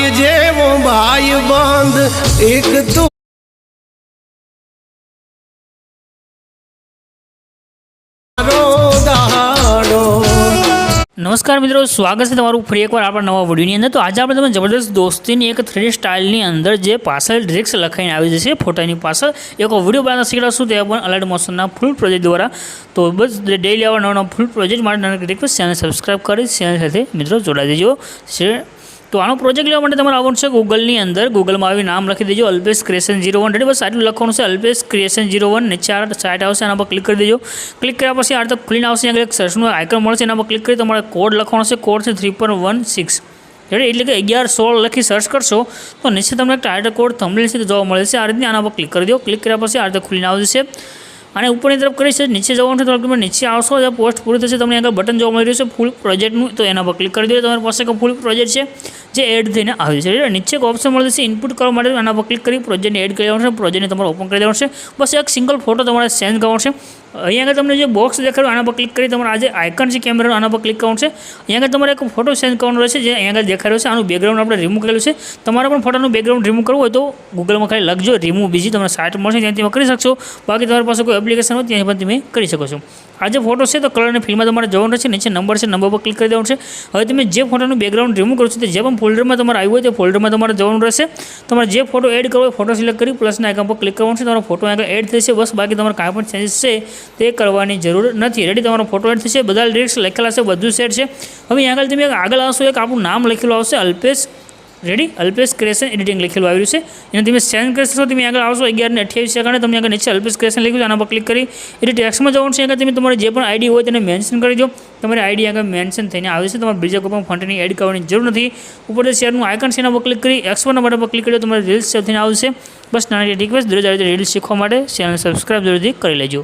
ભાઈ જેવો ભાઈ બંધ એક તું नमस्कार मित्रों, स्वागत है तमारू फरी एकवार आपणा नवा विडियोनी अंदर। तो आज आपणे तमने जबरदस्त दोस्तीनी एक 3D स्टाइलनी अंदर जे पार्सल ड्रिक्स लखाईने आवी जशे फोटानी पार्सल एक विडियो बनावता शीखवाडीशुं, ते पण अलर्ट मोशनना फूल प्रोजेक्ट द्वारा। तो बस डेली आवा नवा फूल प्रोजेक्ट माटे नानी रिक्वेस्ट, चेनल सब्सक्राइब करी चेनल साथे मित्रों जोड़ाई देजो। तो आनो प्रोजेक्ट लेवा माटे तमारे आवવાનું છે ગૂગલની અંદર। ગૂગલમાં આવી નામ લખી દેજો અલ્પેશ ક્રિએશન 01। રેડી, બસ આટલું લખવાનું છે અલ્પેશ ક્રિએશન 01। નીચે આ સાઇટ આવશે, એના પર ક્લિક કરી દેજો। ક્લિક કર્યા પછી આ તો ખુલીને આવશે, અહીંયા એક સર્ચનું આઇકન મળશે, એના પર ક્લિક કરી તમારે કોડ લખવાનો છે। કોડ છે 3.16। રેડી, એટલે કે 1116 લખી સર્ચ કરશો તો નીચે તમને એક ટાઇટલ કોડ થંબનેલ છે જોવા મળે છે। આ રીતની આના પર ક્લિક કરી દો। ક્લિક કર્યા પછી આ રીતે ખુલીને આવશે અને ઉપરની તરફ કરી છે નીચે જવાનું છે। તો તમે નીચે આવશો જ્યાં પોસ્ટ પૂરી થશે તમને આગળ બટન જોવા મળી રહ્યું છે ફૂલ પ્રોજેક્ટનું, તો એના પર ક્લિક કરી દો। તમારી પાસે એક ફૂલ પ્રોજેક્ટ છે જે એડ થઈને આવ્યું છે। નીચે એક ઓપ્શન મળે છે ઇનપુટ કરવા માટે, આના પર ક્લિક કરી પ્રોજેક્ટને એડ કરી દેવાનું છે। પ્રોજેક્ટને તમારે ઓપન કરી દેવાનું છે। બસ એક સિંગલ ફોટો તમારે સેન્ડ કરવાનો છે। અહીંયા આગળ તમને જે બોક્સ દેખાડ્યું આના પર ક્લિક કરી તમારે આ જે આઇકન છે કેમેરાનો આના પર ક્લિક કરવાનું છે। અહીંયા આગળ તમારે એક ફોટો સેન્ડ કરવાનો રહેશે જે અહીંયા આગળ દેખાડ્યો છે। આનું બેકગ્રાઉન્ડ આપણે રિમૂવ કરેલું છે। તમારે પણ ફોટાનું બેકગ્રાઉન્ડ રિમૂવ કરવું હોય તો ગૂગલમાં ખાલી લખજો રિમૂવ બીજી, તમને સાઇટ મળશે ત્યાંથી તમે કરી શકશો। બાકી તમારી પાસે કોઈ એપ્લિકેશન હોય ત્યાં પણ તમે કરી શકો છો। આ જે ફોટો છે તો કલર અને ફિલ્ડમાં તમારે જવાનું રહેશે। નીચે નંબર છે, નંબર પર ક્લિક કરી દેવાનું છે। હવે તમે જે ફોટાનું બેકગ્રાઉન્ડ રિમૂવ કરો છો તે જે પણ ફોલ્ડરમાં તમારે આવ્યું હોય તે ફોલ્ડરમાં તમારે જવાનું રહેશે। તમારે જે ફોટો એડ કરવો હોય ફોટો સિલેક્ટ કરી પ્લસના આઇકન પર ક્લિક કરવાનું છે। તમારો ફોટો આગળ એડ થશે, બસ બાકી તમારે કાંઈ પણ ચેન્જીસ છે તે કરવાની જરૂર નથી। રેડી, તમારો ફોટો એડ થશે, બધા લિરિક્સ લખેલા છે, બધું સેટ છે। હવે અહીં આગળ તમે આગળ આવશો એક આપણું નામ લખેલું આવશે Alpesh. Ready, Alpesh creation editing લખેલું આવ્યું છે, એને તમે સેન્ડ કરશો તમે આગળ આવશો 11:28 સેકન્ડે તમને આગળ નીચે અલ્પેશ ક્રિએશન લખ્યું છે, આના પર ક્લિક કરી એટલે ટેક્સ્ટમાં જવાનું છે। આગળ તમે તમારી જે પણ આઈડી હોય તેને મેન્શન કરી દો। તમારી આઈડી આગળ મેન્શન થઈને આવે છે, તમારે બીજા કોઈ પણ ફોન્ટની એડ કરવાની જરૂર નથી। ઉપર જે શેરનું આઇકન છે એના પર ક્લિક કરી X1 બટન પર ક્લિક કરી તમારે રીલ્સ સેવ થઈને આવશે। બસ નાની રિક્વેસ્ટ, દરરોજ આ રીતે રીલ્સ શીખવા માટે ચેનલ સબસ્ક્રાઈબ જરૂરથી કરી લેજો।